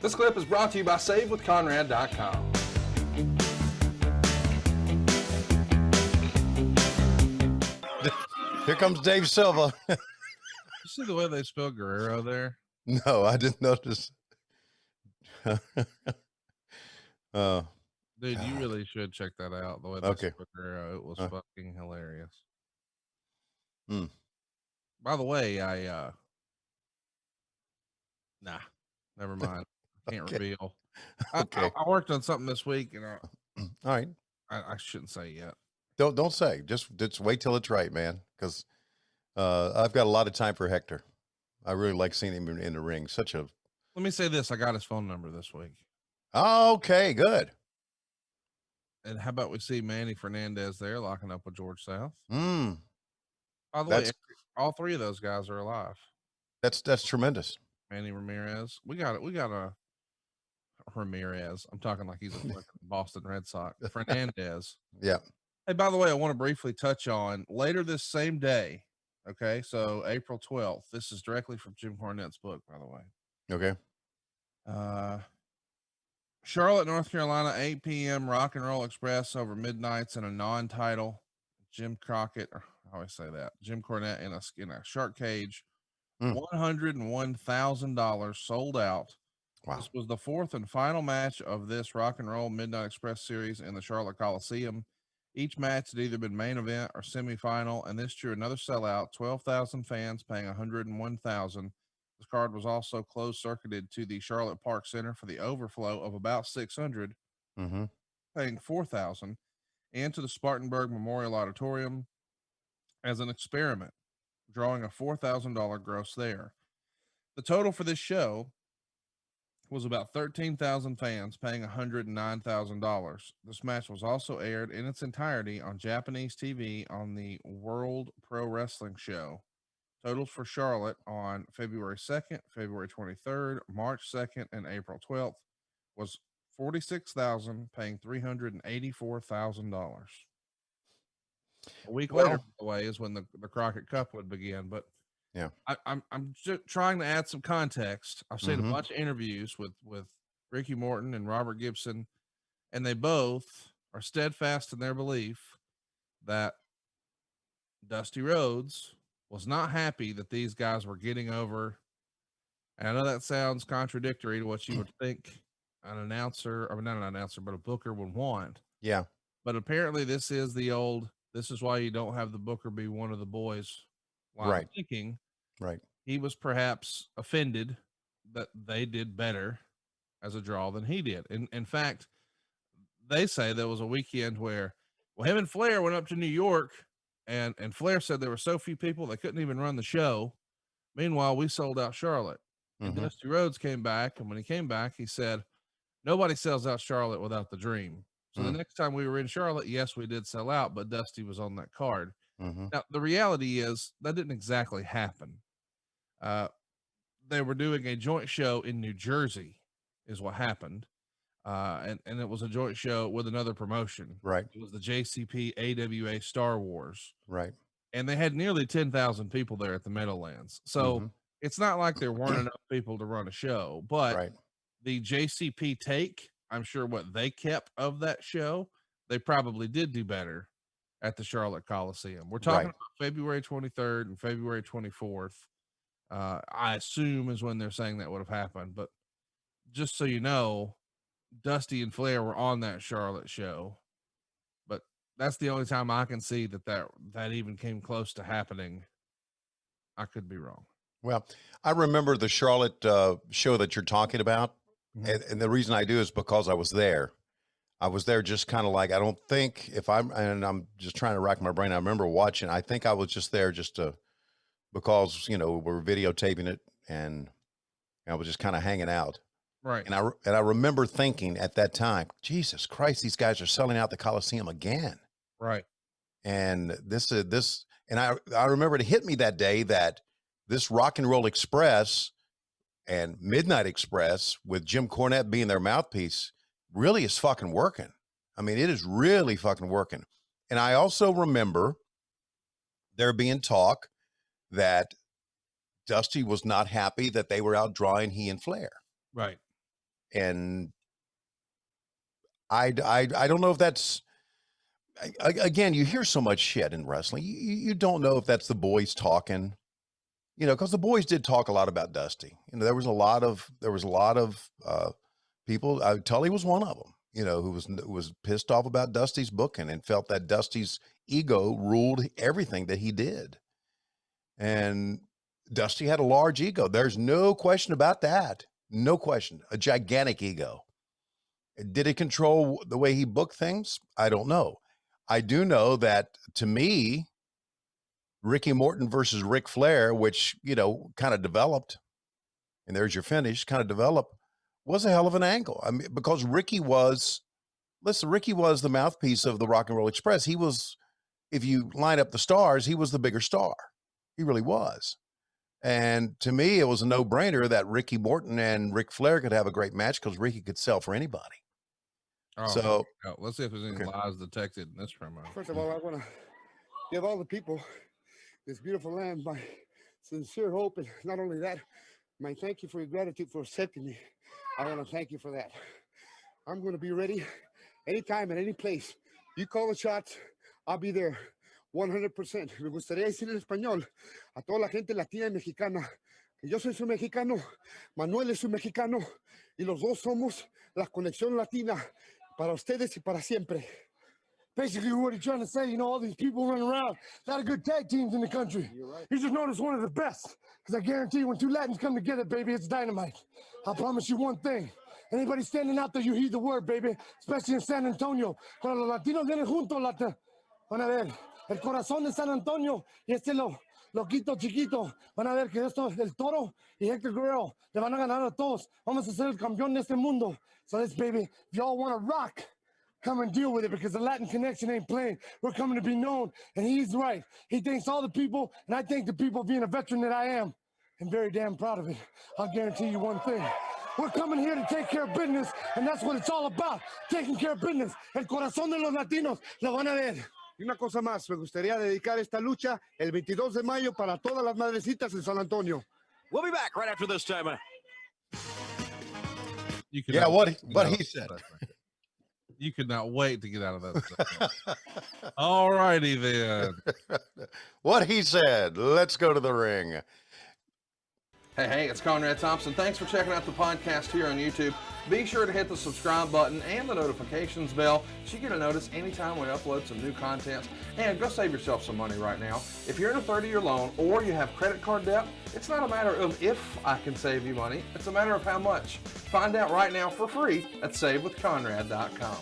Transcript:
This clip is brought to you by SaveWithConrad.com. Here comes Dave Silva. You see the way they spell Guerrero there? No, I didn't notice. Dude, you really should check that out. The way they Okay. spell Guerrero, it was fucking hilarious. Hmm. By the way, nah, never mind. I can't Okay. reveal. Okay. I worked on something this week, and All right. I shouldn't say yet. Don't say. Just wait till it's right, man. Because I've got a lot of time for Hector. I really like seeing him in the ring. Let me say this: I got his phone number this week. Okay, good. And how about we see Manny Fernandez there locking up with George South? Mm. By the way, all three of those guys are alive. That's tremendous. Manny Ramirez. We got a Ramirez. I'm talking like he's a fucking Boston Red Sox. Fernandez. Yeah. Hey, by the way, I want to briefly touch on later this same day. Okay, so April 12th. This is directly from Jim Cornette's book, by the way. Okay. Charlotte, North Carolina, 8 p.m. Rock and Roll Express over midnights in a non-title. Jim Crockett, or I always say that. Jim Cornette in a shark cage. $101,000 sold out. Wow. This was the fourth and final match of this Rock and Roll Midnight Express series in the Charlotte Coliseum. Each match had either been main event or semifinal, and this drew another sellout. 12,000 fans paying $101,000. This card was also closed circuited to the Charlotte Park Center for the overflow of about 600, paying $4,000, and to the Spartanburg Memorial Auditorium as an experiment, drawing a $4,000 gross there. The total for this show was about 13,000 fans paying $109,000. This match was also aired in its entirety on Japanese TV on the World Pro Wrestling Show. Totals for Charlotte on February 2nd, February 23rd, March 2nd, and April 12th was 46,000 paying $384,000. A week later, by the way, is when the Crockett Cup would begin, but yeah, I'm just trying to add some context. I've seen a bunch of interviews with Ricky Morton and Robert Gibson, and they both are steadfast in their belief that Dusty Rhodes was not happy that these guys were getting over. And I know that sounds contradictory to what you would think an announcer, or not an announcer, but a booker would want. Yeah. But apparently this is this is why you don't have the booker be one of the boys. Right. Thinking. Right. He was perhaps offended that they did better as a draw than he did. In fact, they say there was a weekend where, well, him and Flair went up to New York, and Flair said there were so few people they couldn't even run the show. Meanwhile, we sold out Charlotte. And Dusty Rhodes came back, and when he came back, he said, nobody sells out Charlotte without the dream. So the next time we were in Charlotte, yes, we did sell out, but Dusty was on that card. Now, the reality is that didn't exactly happen. They were doing a joint show in New Jersey is what happened. And it was a joint show with another promotion. Right. It was the JCP AWA Star Wars. Right. And they had nearly 10,000 people there at the Meadowlands. So it's not like there weren't enough people to run a show, but the JCP take, I'm sure what they kept of that show, they probably did do better at the Charlotte Coliseum. We're talking about February 23rd and February 24th. I assume is when they're saying that would have happened, but just so you know, Dusty and Flair were on that Charlotte show, but that's the only time I can see that even came close to happening. I could be wrong. Well, I remember the Charlotte show that you're talking about. And the reason I do is because I was there. I was there just kind of like, I don't think I'm just trying to rack my brain. I remember watching, I think I was just there because, we're videotaping it and I was just kind of hanging out. Right. And I remember thinking at that time, Jesus Christ, these guys are selling out the Coliseum again. Right. And and I remember it hit me that day that this Rock and Roll Express and Midnight Express with Jim Cornette being their mouthpiece really is fucking working. I mean, it is really fucking working. And I also remember there being talk that Dusty was not happy that they were out drawing he and Flair. Right. And I don't know if that's, again, you hear so much shit in wrestling. You don't know if that's the boys talking, because the boys did talk a lot about Dusty. There was a lot of people. Tully was one of them, who was pissed off about Dusty's booking and felt that Dusty's ego ruled everything that he did. And Dusty had a large ego. There's no question about that. No question. A gigantic ego. Did it control the way he booked things? I don't know. I do know that, to me, Ricky Morton versus Ric Flair, which, kind of developed, and there's your finish, kind of developed, was a hell of an angle. I mean, because Ricky was the mouthpiece of the Rock and Roll Express. He was, if you line up the stars, he was the bigger star. He really was. And to me, it was a no-brainer that Ricky Morton and Ric Flair could have a great match because Ricky could sell for anybody. Oh, so let's see if there's any lies detected in this promo. First of all, I want to give all the people this beautiful land my sincere hope, and not only that, my thank you for your gratitude for accepting me. I want to thank you for that. I'm going to be ready anytime and any place. You call the shots, I'll be there 100%. Me gustaría decir en español a toda la gente latina y mexicana que yo soy su mexicano, Manuel es su mexicano, y los dos somos la conexión latina para ustedes y para siempre. Basically, what he's trying to say, all these people running around, a lot of good tag teams in the country. You're right. He's just known as one of the best. Because I guarantee you, when two Latins come together, baby, it's dynamite. I promise you one thing. Anybody standing out there, you heed the word, baby. Especially in San Antonio. Cuando los latinos vienen juntos, van a ver, el corazón de San Antonio y loquito chiquito. Van a ver que esto, el Toro y Hector Guerrero, le van a ganar a todos. Vamos a ser el campeón de este mundo. So this, baby, if y'all want to rock, come and deal with it, because the Latin connection ain't playing. We're coming to be known, and he's right. He thanks all the people, and I thank the people being a veteran that I am. I'm very damn proud of it. I'll guarantee you one thing. We're coming here to take care of business, and that's what it's all about, taking care of business. El corazón de los latinos, lo van a ver. Y una cosa más, me gustaría dedicar esta lucha el 22 de mayo para todas las madrecitas en San Antonio. We'll be back right after this time. What he said. You could not wait to get out of that. All righty then. What he said. Let's go to the ring. Hey, it's Conrad Thompson. Thanks for checking out the podcast here on YouTube. Be sure to hit the subscribe button and the notifications bell so you get a notice anytime we upload some new content. And go save yourself some money right now. If you're in a 30-year loan or you have credit card debt, it's not a matter of if I can save you money. It's a matter of how much. Find out right now for free at SaveWithConrad.com.